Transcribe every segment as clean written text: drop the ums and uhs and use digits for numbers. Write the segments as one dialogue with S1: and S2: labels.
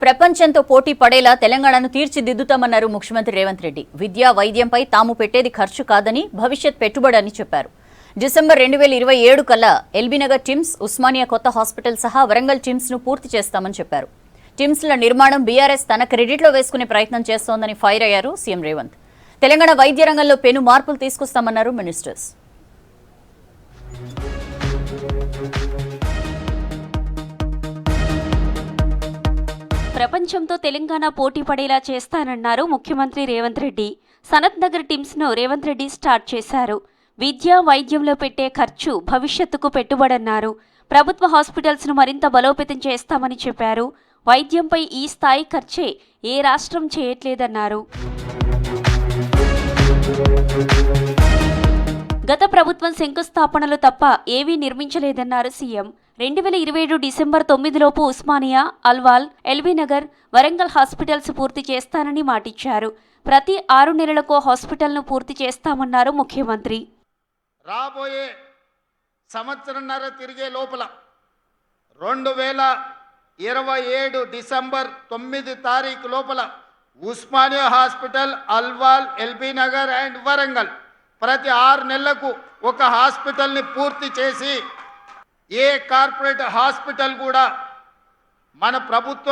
S1: ప్రపంచంతో పోటీ పడేలా తెలంగాణను తీర్చిదిద్దుతామన్నారు ముఖ్యమంత్రి రేవంత్ రెడ్డి. విద్య, వైద్యంపై తాము పెట్టేది ఖర్చు కాదని, భవిష్యత్ పెట్టుబడి అని చెప్పారు. డిసెంబర్ 2027 కల్లా ఎల్బీనగర్ టిమ్స్, ఉస్మానియా కొత్త హాస్పిటల్ సహా వరంగల్ టిమ్స్ ను పూర్తి చేస్తామని చెప్పారు. టిమ్స్ల నిర్మాణం బీఆర్ఎస్ తన క్రెడిట్లో వేసుకునే ప్రయత్నం చేస్తోందని ఫైర్ అయ్యారు సీఎం రేవంత్. తెలంగాణ వైద్య రంగంలో పెను మార్పులు తీసుకొస్తామన్నారు మినిస్టర్స్.
S2: ప్రపంచంతో తెలంగాణ పోటీ పడేలా చేస్తానన్నారు ముఖ్యమంత్రి రేవంత్ రెడ్డి. సనత్ నగర్ టిమ్స్ ను రేవంత్ రెడ్డి స్టార్ట్ చేశారు. విద్య, వైద్యంలో పెట్టే ఖర్చు భవిష్యత్తుకు పెట్టుబడన్నారు. ప్రభుత్వ హాస్పిటల్స్ ను మరింత బలోపేతం చేస్తామని చెప్పారు. వైద్యంపై ఈ స్థాయి ఖర్చే ఏ రాష్ట్రం చేయట్లేదన్నారు. గత ప్రభుత్వం శంకుస్థాపనలు తప్ప ఏవీ నిర్మించలేదన్నారు సీఎం. 2027 డిసెంబర్ 9లోపు ఉస్మానియా, అల్వాల్, ఎల్బీనగర్, వరంగల్ హాస్పిటల్స్ పూర్తి చేస్తానని మాటిచ్చారు. ప్రతి 6 నెలలకో హాస్పిటల్ను పూర్తి చేస్తామన్నారు ముఖ్యమంత్రి.
S3: రాబోయే సంవత్సరంన్నర తిరిగే లోపల 2027 డిసెంబర్ 9 తారీఖు లోపల ఉస్మానియా హాస్పిటల్, అల్వాల్, ఎల్బీనగర్ అండ్ వరంగల్ ప్రతి 6 నెలలకు ఒక హాస్పిటల్ని పూర్తి చేసి ఏ కార్పొరేట్ హాస్పిటల్ కూడా మన ప్రభుత్వ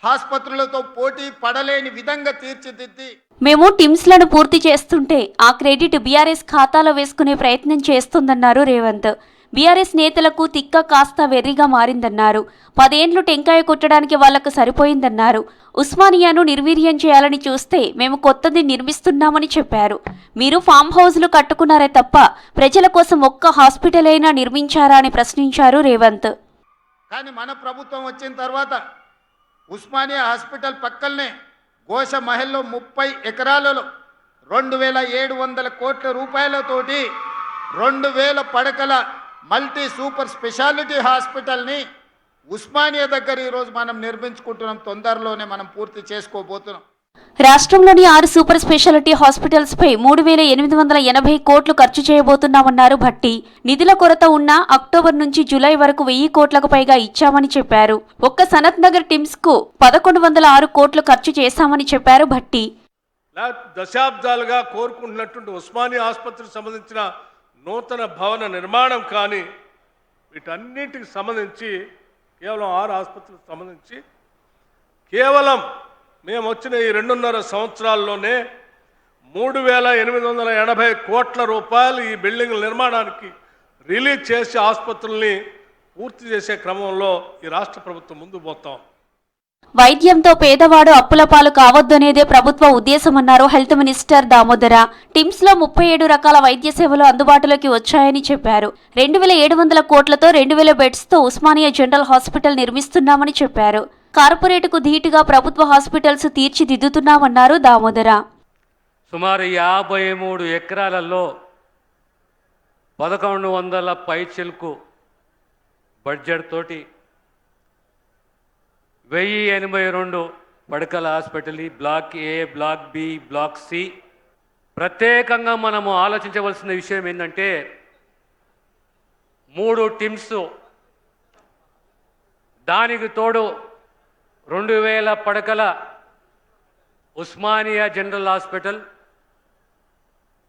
S3: ఆసుపత్రులతో పోటీ పడలేని విధంగా తీర్చిదిద్ది
S2: మేము టిమ్స్లను పూర్తి చేస్తుంటే ఆ క్రెడిట్ బీఆర్ఎస్ ఖాతాలో వేసుకునే ప్రయత్నం చేస్తుందన్నారు రేవంత్. బీఆర్ఎస్ నేతలకు తిక్క కాస్త వెర్రిగా మారిందన్నారు. 10 ఏండ్లు టెంకాయ కొట్టడానికి వాళ్లకు సరిపోయిందన్నారు. ఉస్మానియాను నిర్వీర్యం చేయాలని చూస్తే మేము కొత్తది నిర్మిస్తున్నామని చెప్పారు. మీరు ఫామ్ హౌస్లు కట్టుకున్నారే తప్ప ప్రజల కోసం ఒక్క హాస్పిటల్ అయినా నిర్మించారా అని ప్రశ్నించారు రేవంత్.
S3: కానీ మన ప్రభుత్వం వచ్చిన తర్వాత ఉస్మానియా హాస్పిటల్ పక్కనే ఘోష మహల్లో 30 ఎకరాలలో 2700 కోట్ల రూపాయలతోటి 2000 పడకల మల్టీ సూపర్ స్పెషాలిటీ హాస్పిటల్ని ఉస్మానియా దగ్గర ఈరోజు మనం నిర్మించుకుంటున్నాం. తొందరలోనే మనం పూర్తి చేసుకోబోతున్నాం.
S2: రాష్ట్రంలోని 6 సూపర్ స్పెషాలిటీ హాస్పిటల్స్ పై 3880 కోట్లు ఖర్చు చేయబోతున్నామన్నారు భట్టి. నిధుల కొరత ఉన్నా అక్టోబర్ నుంచి జూలై వరకు 1000 కోట్లకు పైగా ఇచ్చామని చెప్పారు. ఒక్క సనత్ నగర్ టిమ్స్ కు 1106 కోట్లు ఖర్చు చేశామని చెప్పారు భట్టి.
S4: దశాబ్దాలుగా కోరుకుంటున్నటువంటి ఉస్మానియా ఆసుపత్రికి సంబంధించిన నూతన భవన నిర్మాణం కానీ వీటన్నిటికి సంబంధించి కేవలం 6 ఆసుపత్రులకు సంబంధించి కేవలం మేము వచ్చిన ఈ 2.5 సంవత్సరాల్లోనే 3880 కోట్ల రూపాయలు ఈ బిల్డింగ్ల నిర్మాణానికి రిలీజ్ చేసి ఆసుపత్రుల్ని పూర్తి చేసే క్రమంలో ఈ రాష్ట్ర ప్రభుత్వం ముందు పోతాం.
S2: వైద్యంతో పేదవాడు అప్పుల పాలు కావద్దనేదే ప్రభుత్వ ఉద్దేశమన్నారు హెల్త్ మినిస్టర్ దామోదర. టిమ్స్ లో 37 రకాల వైద్య సేవలు అందుబాటులోకి వచ్చాయని చెప్పారు. 2700 కోట్లతో 2000 బెడ్స్ తో ఉస్మానియా జనరల్ హాస్పిటల్ నిర్మిస్తున్నామని చెప్పారు. కార్పొరేటుకు ధీటుగా ప్రభుత్వ హాస్పిటల్స్ తీర్చిదిద్దుతున్నామన్నారు దామోదర.
S5: సుమారు 53 ఎకరాలలో 1100 పైచిలకు బడ్జెట్ తోటి 1082 పడకల హాస్పిటల్, బ్లాక్ ఏ, బ్లాక్ బి, బ్లాక్ సి. ప్రత్యేకంగా మనము ఆలోచించవలసిన విషయం ఏంటంటే 3 టిమ్స్, దానికి తోడు 2000 పడకల ఉస్మానియా జనరల్ హాస్పిటల్.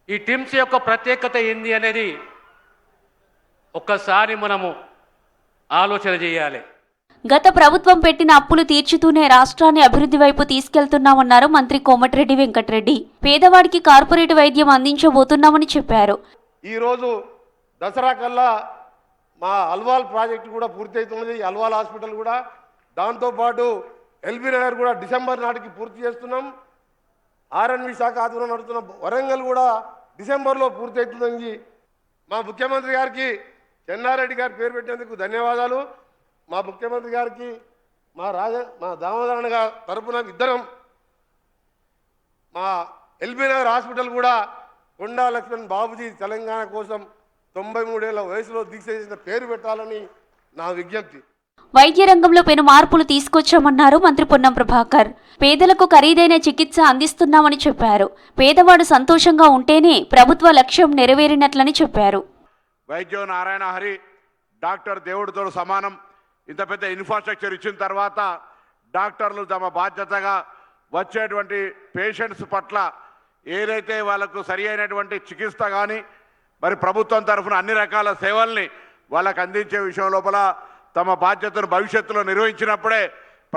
S5: ఈ టిమ్స్ యొక్క ప్రత్యేకత ఏంది అనేది ఒక్కసారి మనము ఆలోచన చేయాలి.
S2: గత ప్రభుత్వం పెట్టిన అప్పులు తీర్చుతూనే రాష్ట్రాన్ని అభివృద్ధి వైపు తీసుకెళ్తున్నామన్నారు మంత్రి కోమటిరెడ్డి వెంకటరెడ్డి. పేదవాడికి కార్పొరేట్ వైద్యం అందించబోతున్నామని చెప్పారు.
S6: ఈరోజు దసరా కల్లా మా అల్వాల్ ప్రాజెక్టు కూడా పూర్తవుతున్నది. అల్వాల్ హాస్పిటల్ కూడా, దాంతోపాటు ఎల్బీనగర్ కూడా డిసెంబర్ నాటికి పూర్తి చేస్తున్నాం. ఆర్ఎన్వి శాఖ ఆధ్వర్యంలో నడుస్తున్న వరంగల్ కూడా డిసెంబర్లో పూర్తి అవుతుందని మా ముఖ్యమంత్రి గారికి, చెన్నారెడ్డి గారి పేరు పెట్టినందుకు ధన్యవాదాలు. మా ముఖ్యమంత్రి గారికి మా దామోదరణ గారి తరపున ఇద్దరం మా ఎల్బీనగర్ హాస్పిటల్ కూడా కొండా లక్ష్మణ్ బాబుజీ తెలంగాణ కోసం 93 ఏళ్ల వయసులో దీక్ష చేసిన పేరు పెట్టాలని నా విజ్ఞప్తి.
S2: వైద్య రంగంలో పెను మార్పులు తీసుకొచ్చామన్నారు మంత్రి పొన్నం ప్రభాకర్. పేదలకు ఖరీదైన చికిత్స అందిస్తున్నామని చెప్పారు. పేదవాడు సంతోషంగా ఉంటేనే ప్రభుత్వ లక్ష్యం నెరవేరినట్లని చెప్పారు.
S7: వైద్యం నారాయణ హరి డాక్టర్ దేవుడితో సమానం. ఇంత పెద్ద ఇన్ఫ్రాస్ట్రక్చర్ ఇచ్చిన తర్వాత డాక్టర్లు తమ బాధ్యతగా వచ్చేటువంటి పేషెంట్స్ పట్ల ఏదైతే వాళ్ళకు సరి అయినటువంటి చికిత్స కానీ మరి ప్రభుత్వం తరఫున అన్ని రకాల సేవల్ని వాళ్ళకు అందించే విషయం లోపల తమ బాధ్యతను భవిష్యత్తులో నిర్వహించినప్పుడే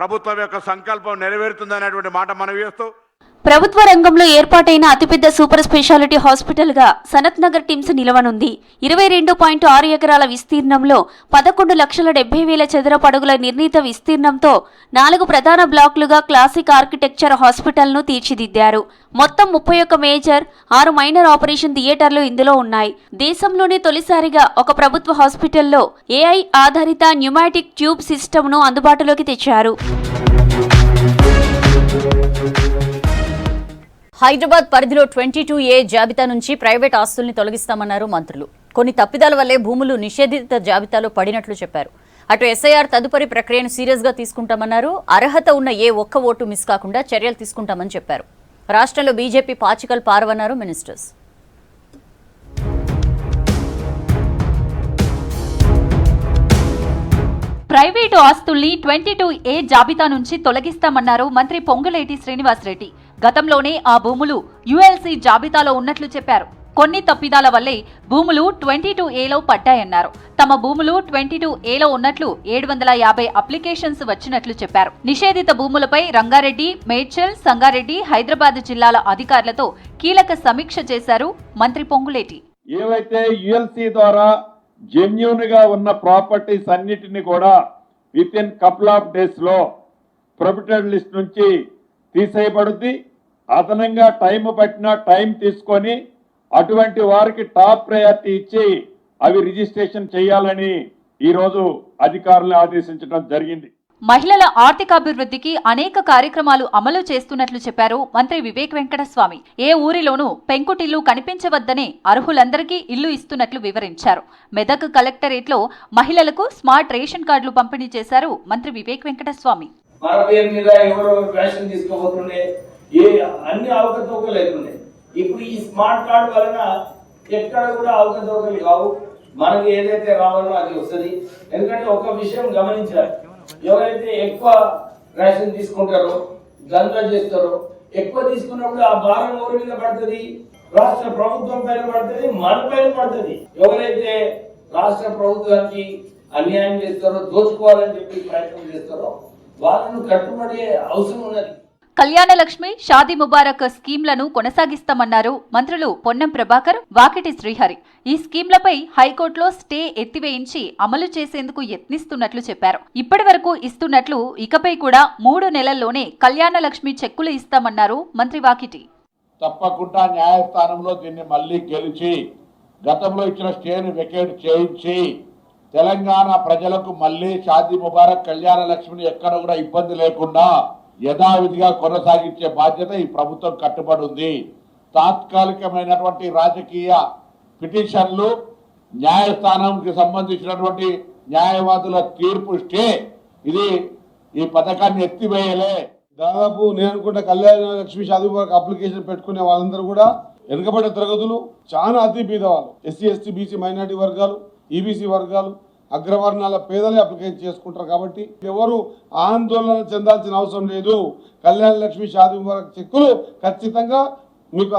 S7: ప్రభుత్వం యొక్క సంకల్పం నెరవేరుతుందనేటువంటి మాట మనవి చేస్తూ
S2: ప్రభుత్వ రంగంలో ఏర్పాటైన అతిపెద్ద సూపర్ స్పెషాలిటీ హాస్పిటల్గా సనత్ నగర్ టిమ్స్ నిలవనుంది. 22.6 ఎకరాల విస్తీర్ణంలో 11,70,000 చదరపు అడుగుల నిర్ణీత విస్తీర్ణంతో 4 ప్రధాన బ్లాకులుగా క్లాసిక్ ఆర్కిటెక్చర్ హాస్పిటల్ను తీర్చిదిద్దారు. మొత్తం 31 మేజర్, 6 మైనర్ ఆపరేషన్ థియేటర్లు ఇందులో ఉన్నాయి. దేశంలోనే తొలిసారిగా ఒక ప్రభుత్వ హాస్పిటల్లో AI ఆధారిత న్యూమాటిక్ ట్యూబ్ సిస్టమ్ను అందుబాటులోకి తెచ్చారు.
S1: హైదరాబాద్ పరిధిలో 22A జాబితా నుంచి ప్రైవేట్ ఆస్తుల్ని తొలగిస్తామన్నారు మంత్రులు. కొన్ని తప్పిదాల వల్లే భూములు నిషేధిత జాబితాలో పడినట్లు చెప్పారు. అటు SIR తదుపరి ప్రక్రియను సీరియస్గా తీసుకుంటామన్నారు. అర్హత ఉన్న ఏ ఒక్క ఓటు మిస్ కాకుండా చర్యలు తీసుకుంటామని చెప్పారు. రాష్ట్రంలో బీజేపీ పాచికల్ పారవన్నారు మినిస్టర్స్.
S8: ప్రైవేటు ఆస్తుల్ని 22A జాబితా నుంచి తొలగిస్తామన్నారు మంత్రి పొంగులేటి శ్రీనివాసరెడ్డి. గతంలోనే ఆ భూములు ULC జాబితాలో ఉన్నట్లు చెప్పారు. కొన్ని తప్పిదాల వల్లే భూములు 22Aలో పడ్డాయన్నారు. తమ భూములు 22Aలో ఉన్నట్లు 750 అప్లికేషన్స్ వచ్చినట్లు చెప్పారు. నిషేధిత భూములపై రంగారెడ్డి, మేడ్చల్, సంగారెడ్డి, హైదరాబాద్ జిల్లాల అధికారులతో కీలక సమీక్ష చేశారు మంత్రి పొంగులేటి.
S9: ఏవైతే ULC ద్వారా జెన్యూన్ గా ఉన్న ప్రాపర్టీస్ అన్నిటిని కూడా with in couple of days లో ప్రొహిబిటెడ్ లిస్ట్ నుంచి తీసేయబడుద్ది. అదనంగా టైం పట్టినా టైం తీసుకొని అటువంటి వారికి టాప్ ప్రయారిటీ ఇచ్చి అవి రిజిస్ట్రేషన్ చేయాలని ఈరోజు అధికారులను ఆదేశించడం జరిగింది.
S8: మహిళల ఆర్థికాభివృద్ధికి అనేక కార్యక్రమాలు అమలు చేస్తున్నట్లు చెప్పారు మంత్రి వివేక్ వెంకటస్వామి. ఏ ఊరిలోనూ పెంకుటిల్లు కనిపించవద్దనే అర్హులందరికీ ఇల్లు ఇస్తున్నట్లు వివరించారు. మెదక్ కలెక్టరేట్లో మహిళలకు స్మార్ట్ రేషన్ కార్డులు పంపిణీ చేశారు మంత్రి వివేక్ వెంకటస్వామి.
S10: మన పేరు మీద ఎవరో రేషన్ తీసుకోబోతుండే అన్ని అవకతవకలు అవుతున్నాయి. ఇప్పుడు ఈ స్మార్ట్ కార్డు వలన ఎక్కడ కూడా అవకతవకలు కావు. మనకి ఏదైతే రావాలో అది వస్తుంది. ఎందుకంటే ఒక విషయం గమనించాలి, ఎవరైతే ఎక్కువ రేషన్ తీసుకుంటారో, దందా చేస్తారో, ఎక్కువ తీసుకున్నప్పుడు ఆ భారం ఎవరి మీద పడుతుంది? రాష్ట్ర ప్రభుత్వం పైన పడుతుంది, మన పైన పడుతుంది. ఎవరైతే రాష్ట్ర ప్రభుత్వానికి అన్యాయం చేస్తారో, దోచుకోవాలని చెప్పి ప్రయత్నం చేస్తారో వాళ్ళను కట్టుబడే అవసరం ఉన్నది.
S8: కళ్యాణ లక్ష్మి, షాదీ ముబారక్ స్కీంలను కొనసాగిస్తామన్నారు మంత్రులు పొన్నం ప్రభాకర్, వాకిటి శ్రీహరి. ఈ స్కీంలపై హైకోర్టులో స్టే ఎత్తివేయించి అమలు చేసేందుకు యత్నిస్తున్నట్లు చెప్పారు. ఇప్పటి వరకు ఇస్తున్నట్లు ఇకపై కూడా 3 నెలల్లోనే కళ్యాణ లక్ష్మి చెక్కులు ఇస్తామన్నారు మంత్రి వాకిటి.
S9: తప్పకుండా న్యాయస్థానంలో దీన్ని మళ్లీ గెలిచి గతంలో ఇచ్చిన స్టేను వెకేట్ చేయించి తెలంగాణ ప్రజలకు మళ్లీ షాదీ ముబారక్, కళ్యాణ లక్ష్మిని ఎక్కడ కూడా ఇబ్బంది లేకుండా యథావిధిగా కొనసాగించే బాధ్యత ఈ ప్రభుత్వం కట్టుబడి ఉంది. తాత్కాలికమైనటువంటి రాజకీయ పిటిషన్లు, న్యాయస్థానంకి సంబంధించినటువంటి న్యాయవాదుల తీర్పు స్టే ఇది ఈ పథకాన్ని ఎత్తివేయలే.
S6: దాదాపు నేను అనుకుంటే కళ్యాణ లక్ష్మి షాదీ ముబారక్ అప్లికేషన్ పెట్టుకునే వాళ్ళందరూ కూడా వెనుకబడిన తరగతులు, చాలా అతి పేద వాళ్ళు, SC, ST, BC మైనారిటీ వర్గాలు, EBC వర్గాలు, అగ్రవర్ణాల పేదలే అప్లికేషన్ చేసుకుంటారు. కాబట్టి ఎవరు ఆందోళన చెందాల్సిన అవసరం లేదు. కళ్యాణ లక్ష్మి షాదీ ముబారక్ చెక్కులు ఖచ్చితంగా మీకు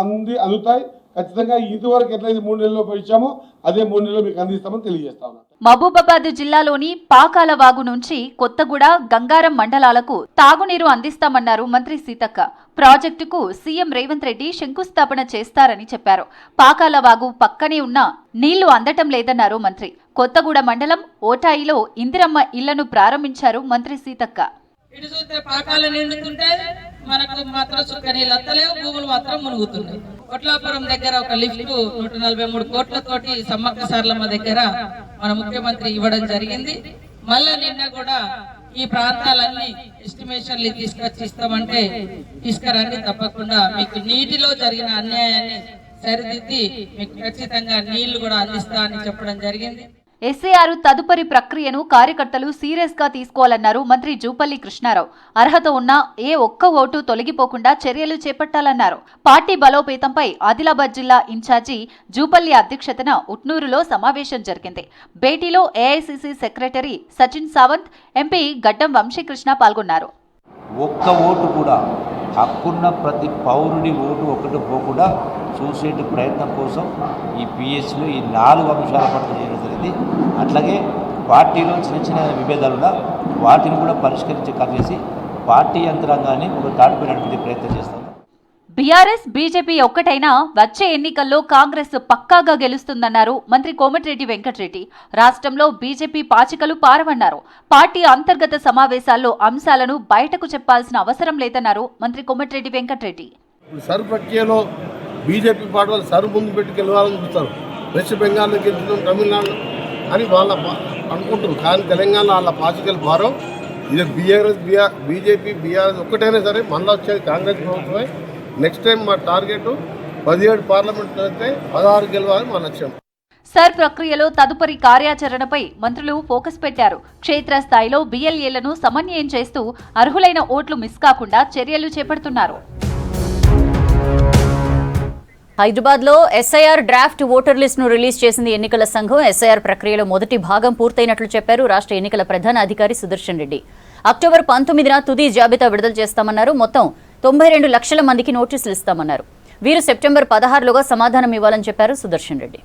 S6: అందుతాయి. ఖచ్చితంగా ఇదివరకు ఎట్లయితే 3 నెలల్లో ఇచ్చామో అదే 3 నెలల్లో మీకు అందిస్తామని తెలియజేస్తా ఉన్నాను.
S8: మహబూబాబాద్ జిల్లాలోని పాకాల వాగు నుంచి కొత్తగూడ, గంగారం మండలాలకు తాగునీరు అందిస్తామన్నారు మంత్రి సీతక్క. ప్రాజెక్టుకు సీఎం రేవంత్ రెడ్డి శంకుస్థాపన చేస్తారని చెప్పారు. పాకాల వాగు పక్కనే ఉన్న నీళ్లు అందటం లేదన్నారు మంత్రి. కొత్తగూడ మండలం ఓటాయిలో ఇందిరమ్మ ఇళ్లను ప్రారంభించారు మంత్రి సీతక్క.
S11: ఇటు చూస్తే పాకాలు నిండుతుంటే మనకు మాత్రం సుఖ నీళ్ళు వస్తలేవు, భూములు మాత్రం మునుగుతున్నాయి. కొట్లాపురం దగ్గర ఒక లిఫ్ట్ 143 కోట్లతోటి సమ్మక్క సార్లమ్మ దగ్గర మన ముఖ్యమంత్రి ఇవ్వడం జరిగింది. మళ్ళా నిన్న కూడా ఈ ప్రాంతాలన్నీ ఎస్టిమేషన్లు తీసుకొచ్చి ఇస్తామంటే తీసుకురండి, తప్పకుండా మీకు నీటిలో జరిగిన అన్యాయాన్ని సరిదిద్ది మీకు ఖచ్చితంగా నీళ్లు కూడా అందిస్తా అని చెప్పడం జరిగింది.
S8: SIR తదుపరి ప్రక్రియను కార్యకర్తలు సీరియస్ గా తీసుకోవాలన్నారు మంత్రి జూపల్లి కృష్ణారావు. అర్హత ఉన్న ఏ ఒక్క ఓటు తొలగిపోకుండా చర్యలు చేపట్టాలన్నారు. పార్టీ బలోపేతంపై ఆదిలాబాద్ జిల్లా ఇన్ఛార్జి జూపల్లి అధ్యక్షతన ఉట్నూరులో సమావేశం జరిగింది. భేటీలో AICC secretary Sachin Sawant, MP గడ్డం వంశీకృష్ణ పాల్గొన్నారు.
S12: ఒక్క ఓటు కూడా హక్కున్న ప్రతి పౌరుడి ఓటు ఒకటి పోకుండా చూసేటి ప్రయత్నం కోసం ఈ పిఎస్లో ఈ 4 అంశాల పట్ల చేయడం జరిగింది. అట్లాగే పార్టీలో చిన్న చిన్న విభేదాలున్నా వాటిని కూడా పరిష్కరించే కార్యచేసి పార్టీ యంత్రాంగాన్ని ఒక తాటిపై నడిపే ప్రయత్నం చేస్తాం.
S8: బీఆర్ఎస్ బీజేపీ ఒక్కటైనా వచ్చే ఎన్నికల్లో కాంగ్రెస్ పక్కాగా గెలుస్తుందన్నారు మంత్రి కోమటిరెడ్డి వెంకటరెడ్డి. రాష్ట్రంలో బీజేపీ పాచికలు పారవన్నారు. పార్టీ అంతర్గత సమావేశాల్లో అంశాలను బయటకు చెప్పాల్సిన అవసరం లేదన్నారు మంత్రి కోమటిరెడ్డి వెంకటరెడ్డి.
S6: సర్ ప్రక్రియలో బీజేపీ పార్టీ వాళ్ళు సరు ముందు పెట్టి గెలవాలని చూస్తారు. వెస్ట్ బెంగాల్లో గెలుస్తున్నాం, తమిళనాడు అని వాళ్ళ అనుకుంటారు. కానీ తెలంగాణలో వాళ్ళ పాచికలు భారం. ఇది బీజేపీ బీఆర్ఎస్ ఒక్కటైనా సరే మళ్ళీ వచ్చేది కాంగ్రెస్ ప్రభుత్వమే. నెక్స్ట్ టైం మా టార్గెట్ 17 పార్లమెంట్ అయితే 16 గెలవాలని మా లక్ష్యం.
S8: సర్ ప్రక్రియలో తదుపరి కార్యాచరణపై మంత్రులు ఫోకస్ పెట్టారు. క్షేత్రస్థాయిలో బిఎల్ఏలను సమన్వయం చేస్తూ అర్హులైన ఓట్లు మిస్ కాకుండా చర్యలు చేపడుతున్నారు.
S1: హైదరాబాద్లో ఎస్ఐఆర్ డ్రాఫ్ట్ ఓటర్ లిస్టును రిలీజ్ చేసింది ఎన్నికల సంఘం. ఎస్ఐఆర్ ప్రక్రియలో మొదటి భాగం పూర్తయినట్లు చెప్పారు రాష్ట్ర ఎన్నికల ప్రధాన అధికారి సుదర్శన్ రెడ్డి. అక్టోబర్ 19న తుది జాబితా విడుదల చేస్తామన్నారు. మొత్తం 92 లక్షల మందికి నోటీసులు ఇస్తామన్నారు. వీరు సెప్టెంబర్ 16లోగా సమాధానం ఇవ్వాలని చెప్పారు సుదర్శన్ రెడ్డి.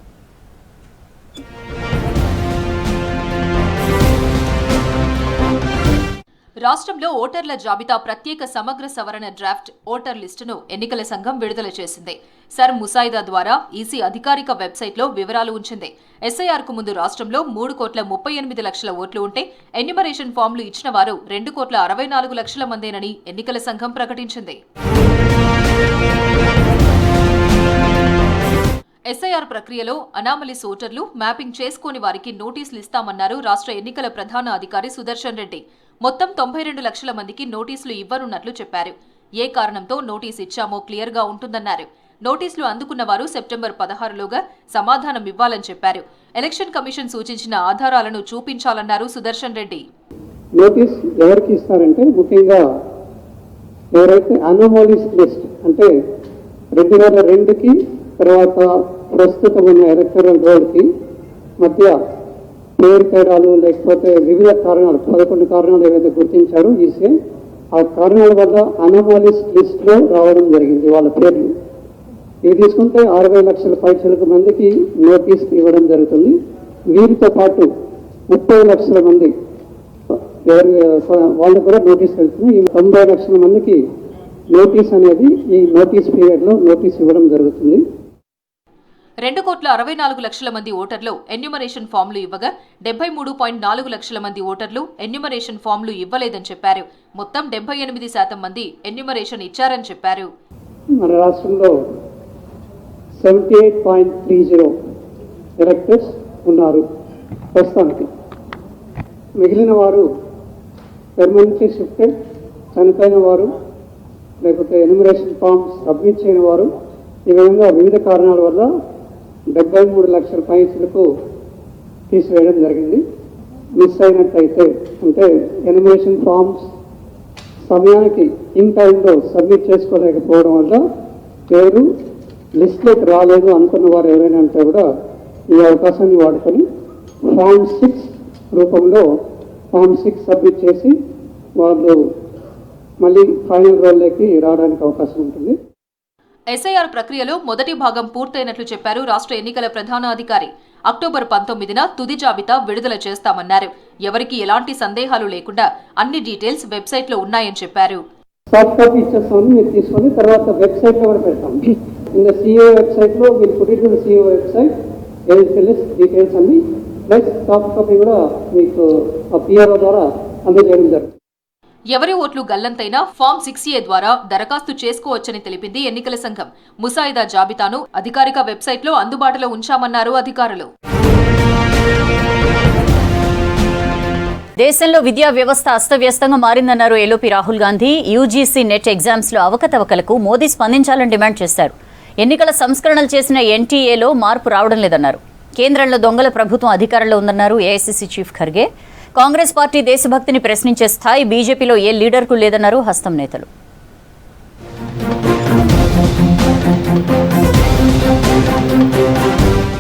S8: రాష్ట్రంలో ఓటర్ల జాబితా ప్రత్యేక సమగ్ర సవరణ డ్రాఫ్ట్ ఓటర్ లిస్టును ఎన్నికల సంఘం విడుదల చేసింది. సర్ ముసాయిదా ద్వారా ఈసీ అధికారిక వెబ్సైట్లో వివరాలు ఉంచింది. ఎస్ఐఆర్కు ముందు రాష్ట్రంలో 3,38,00,000 ఓట్లు ఉంటే ఎన్యూమరేషన్ ఫామ్లు ఇచ్చిన వారు 2,64,00,000 మందేనని ఎన్నికల సంఘం ప్రకటించింది. ఎస్ఐఆర్ ప్రక్రియలో అనామలీస్ ఓటర్లు మ్యాపింగ్ చేసుకోని వారికి నోటీసులు ఇస్తామన్నారు రాష్ట్ర ఎన్నికల ప్రధాన అధికారి సుదర్శన్ రెడ్డి. మొత్తం 92 లక్షల మందికి నోటీసులు ఇవ్వనున్నట్లు చెప్పారు. ఏ కారణంతో నోటీసు ఇచ్చామో క్లియర్గా ఉంటుందన్నారు. నోటీసులు అందుకున్న వారు సెప్టెంబర్ 16లోగా సమాధానం ఇవ్వాలని చెప్పారు. ఎలక్షన్ కమిషన్ సూచించిన ఆధారాలను చూపించాలన్నారు సుదర్శన్ రెడ్డి.
S13: నోటీస్ ఎవరికి ఇస్తారంటే ముఖ్యంగా ఎవరైతే అనామలీస్ లిస్ట్ అంటే 2002కి తర్వాత ప్రస్తుతం ఉన్న ఎలక్టరల్ రోల్కి మధ్య పేరు తేడాలు లేకపోతే వివిధ కారణాలు 11 కారణాలు ఏవైతే గుర్తించారో ఈసీ ఆ కారణాల వల్ల అనామలీస్ లిస్ట్లో రావడం జరిగింది వాళ్ళ పేర్లు. ఇవి తీసుకుంటే 60 లక్షల పైచలకు మందికి నోటీస్ ఇవ్వడం జరుగుతుంది. వీరితో పాటు 30 లక్షల మంది వాళ్ళు కూడా నోటీస్ వెళ్తుంది. ఈ 90 లక్షల మందికి నోటీస్ అనేది ఈ నోటీస్ పీరియడ్లో నోటీస్ ఇవ్వడం జరుగుతుంది.
S8: 2,64,00,000 మంది ఓటర్లు ఎన్యూమరేషన్ ఫామ్లు ఇవ్వగా 73.4 లక్షల మంది ఓటర్లు ఎన్యూమరేషన్ ఫామ్లు ఇవ్వలేదని చెప్పారు. మొత్తం 78% మంది ఎన్యూమరేషన్ ఇచ్చారని చెప్పారు.
S13: మన రాష్ట్రంలో 78.30 ఎలక్టర్స్ ఉన్నారు ప్రస్తుతానికి. మిగిలిన వారు పెర్మనెంట్లీ షిఫ్టెడ్, చనిపోయిన వారు, లేకపోతే ఎన్యూమరేషన్ ఫామ్స్ సబ్మిట్ చేయని వారు, ఈ విధంగా వివిధ కారణాల వల్ల 73 లక్షల పైసలకు తీసివేయడం జరిగింది. మిస్ అయినట్టయితే అంటే ఎన్యూమరేషన్ ఫామ్స్ సమయానికి ఇన్ టైంలో సబ్మిట్ చేసుకోలేకపోవడం వల్ల పేరు లిస్ట్లోకి రాలేదు అనుకున్న వారు ఎవరైనా ఉంటే కూడా ఈ అవకాశాన్ని వాడుకొని ఫామ్ 6 రూపంలో ఫామ్ 6 సబ్మిట్ చేసి వాళ్ళు మళ్ళీ ఫైనల్ రోల్లోకి రావడానికి అవకాశం ఉంటుంది.
S8: ఎస్ఐఆర్ ప్రక్రియలో మొదటి భాగం పూర్తయినట్లు చెప్పారు రాష్ట్ర ఎన్నికల ప్రధాన అధికారి. అక్టోబర్ 19న తుది జాబితా విడుదల చేస్తామన్నారు. ఎవరికి ఎలాంటి సందేహాలు లేకుండా అన్ని డీటెయిల్స్ వెబ్సైట్లో ఉన్నాయని చెప్పారు.
S13: సాఫ్ట్ కాపీ ఇచ్చేస్తామని మీరు తీసుకొని తర్వాత వెబ్సైట్లో కూడా పెడతాం. ఇంకా సిఇఓ వెబ్సైట్లో మీరు పుట్టిన సిఇఓ వెబ్సైట్ డీటెయిల్స్ అన్ని ప్లస్ సాఫ్ట్ కాపీ కూడా మీకు పిఆర్ఓ ద్వారా అందజేయడం జరుగుతుంది.
S8: ఎవరి ఓట్లు గల్లంతైనా ఫామ్ 6A ద్వారా దరఖాస్తు చేసుకోవచ్చని తెలిపింది ఎన్నికల సంఘం. ముసాయిదా జాబితాను అధికారిక వెబ్సైట్లో అందుబాటులో ఉంచామన్నారు అధికారులు.
S1: దేశంలో విద్యా వ్యవస్థ అస్తవ్యస్తంగా మారిందన్నారు LOP Rahul Gandhi. UGC NET ఎగ్జామ్స్లో అవకతవకలకు మోదీ స్పందించాలని డిమాండ్ చేశారు. ఎన్నికల సంస్కరణలు చేసిన ఎన్టీఏలో మార్పు రావడం లేదన్నారు. కేంద్రంలో దొంగల ప్రభుత్వం అధికారంలో ఉందన్నారు AICC chief Kharge. Congress party దేశభక్తిని ప్రశ్నించే స్థాయి బీజేపీలో ఏ లీడర్కు లేదన్నారు హస్తం నేతలు.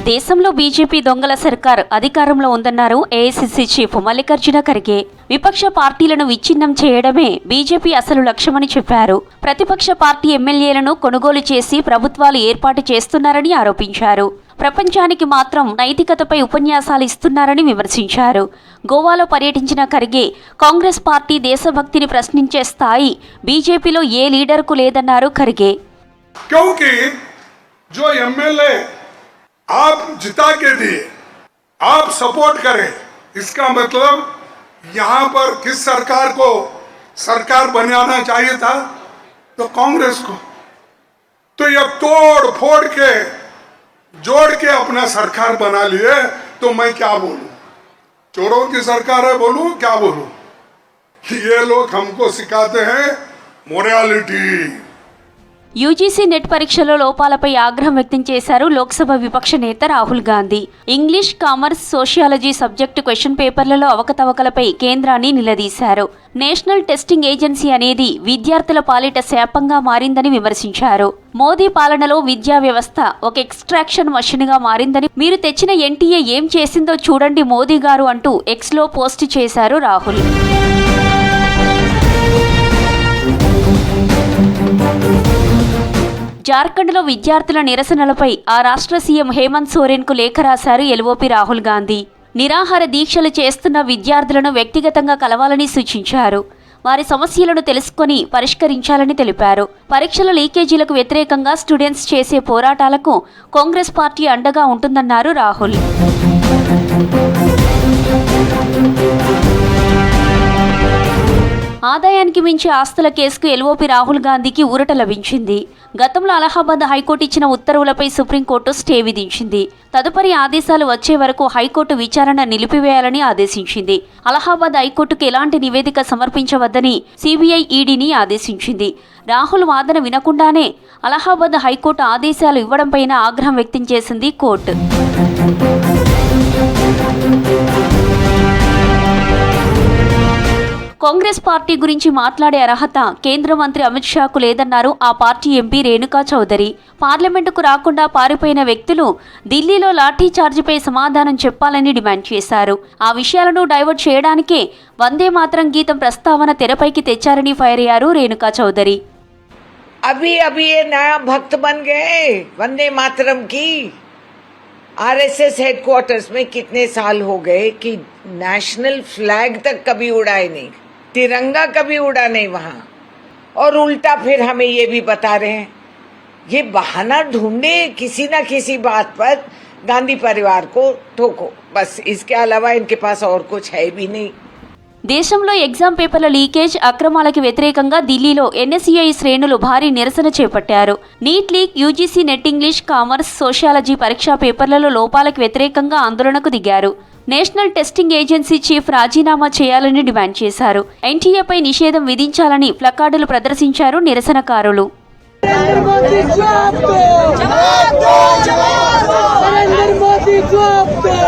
S2: దేశంలో బీజేపీ దొంగల సర్కార్ అధికారంలో ఉందన్నారు ఏఐసీసీ చీఫ్ మల్లికార్జున ఖర్గే. విపక్ష పార్టీలను విచ్ఛిన్నం చేయడమే బీజేపీ అసలు లక్ష్యమని చెప్పారు. ప్రతిపక్ష పార్టీ ఎమ్మెల్యేలను కొనుగోలు చేసి ప్రభుత్వాలు ఏర్పాటు చేస్తున్నారని ఆరోపించారు. ప్రపంచానికి మాత్రం నైతికతపై ఉపన్యాసాలు ఇస్తున్నారని విమర్శించారు. గోవాలో పర్యటించిన ఖర్గే కాంగ్రెస్ పార్టీ దేశభక్తిని ప్రశ్నించే స్థాయి బీజేపీలో ఏ లీడర్కు లేదన్నారు ఖర్గే.
S14: क्योंकि जो एमएलए आप जिता के दिए, आप सपोर्ट करें, इसका मतलब यहाँ पर किस सरकार को सरकार बनाना चाहिए था? तो कांग्रेस को। तो ये तोड़ फोड़ के जोड़ के अपना सरकार बना लिए, तो मैं क्या बोलूं? चोरों की सरकार है बोलूं, क्या बोलूं? ये लोग हमको सिखाते हैं मोरालिटी।
S2: యూజీసీ నెట్ పరీక్షలో లోపాలపై ఆగ్రహం వ్యక్తం చేశారు లోక్సభ విపక్ష నేత Rahul Gandhi. English, commerce, sociology subject question పేపర్లలో అవకతవకలపై కేంద్రాన్ని నిలదీశారు. నేషనల్ టెస్టింగ్ ఏజెన్సీ అనేది విద్యార్థుల పాలిట శాపంగా మారిందని విమర్శించారు. మోదీ పాలనలో విద్యా వ్యవస్థ ఒక ఎక్స్ట్రాక్షన్ మషిన్గా మారిందని, మీరు తెచ్చిన ఎన్టీఏ ఏం చేసిందో చూడండి మోదీ గారు అంటూ ఎక్స్లో పోస్ట్ చేశారు రాహుల్. జార్ఖండ్లో విద్యార్థుల నిరసనలపై ఆ రాష్ట్ర సీఎం హేమంత్ సోరెన్కు లేఖ రాశారు ఎల్ఓపి రాహుల్ గాంధీ. నిరాహార దీక్షలు చేస్తున్న విద్యార్థులను వ్యక్తిగతంగా కలవాలని సూచించారు. వారి సమస్యలను తెలుసుకొని పరిష్కరించాలని తెలిపారు. పరీక్షల లీకేజీలకు వ్యతిరేకంగా స్టూడెంట్స్ చేసే పోరాటాలకు కాంగ్రెస్ పార్టీ అండగా ఉంటుందన్నారు రాహుల్. ఆదాయానికి మించి ఆస్తుల కేసుకు ఎల్ఓపి రాహుల్ గాంధీకి ఊరట లభించింది. గతంలో అలహాబాద్ హైకోర్టు ఇచ్చిన ఉత్తర్వులపై సుప్రీంకోర్టు స్టే విధించింది. తదుపరి ఆదేశాలు వచ్చే వరకు హైకోర్టు విచారణ నిలిపివేయాలని ఆదేశించింది. అలహాబాద్ హైకోర్టుకు ఎలాంటి నివేదిక సమర్పించవద్దని సిబిఐ ఈడీని ఆదేశించింది. రాహుల్ వాదన వినకుండానే అలహాబాద్ హైకోర్టు ఆదేశాలు ఇవ్వడంపైన ఆగ్రహం వ్యక్తం చేసింది కోర్టు. కాంగ్రెస్ పార్టీ గురించి మాట్లాడే అర్హత కేంద్ర మంత్రి అమిత్ షాకు లేదన్నారు ఆ పార్టీ ఎంపీ రేణుకా చౌదరి. పార్లమెంటుకు రాకుండా పారిపోయిన వ్యక్తులు ఢిల్లీలో లాఠీచార్జిపై సమాధానం చెప్పాలని డిమాండ్ చేశారు. ఆ విషయాలను డైవర్ట్ చేయడానికే వందే మాతరం గీతం ప్రస్తావన తెరపైకి తెచ్చారని ఫైర్ అయ్యారు రేణుకా చౌదరి.
S15: अभी अभी ये नया भक्त बन गए वंदे मातरम की। आरएसएस हेडक्वार्टर्स में कितने साल हो गए कि नेशनल फ्लैग तक कभी उड़ाए नहीं, तिरंगा कभी उड़ा नहीं वहाँ, और उल्टा फिर हमें ये भी बता रहे हैं, ये बहाना ढूंढे किसी ना किसी बात पर गांधी परिवार को ठोको, बस इसके अलावा इनके पास और कुछ है भी नहीं.
S2: దేశంలో ఎగ్జామ్ పేపర్ల లీకేజ్ అక్రమాలకు వ్యతిరేకంగా ఢిల్లీలో ఎన్ఎస్యుఐ శ్రేణులు భారీ నిరసన చేపట్టారు. NEET leak, UGC NET English, commerce, sociology పరీక్షా పేపర్లలో లోపాలకు వ్యతిరేకంగా ఆందోళనకు దిగారు. నేషనల్ టెస్టింగ్ ఏజెన్సీ చీఫ్ రాజీనామా చేయాలని డిమాండ్ చేశారు. ఎన్టీఏపై నిషేధం విధించాలని ప్లకార్డులు ప్రదర్శించారు నిరసనకారులు.
S16: नरेंद्र मोदी जवाब दो,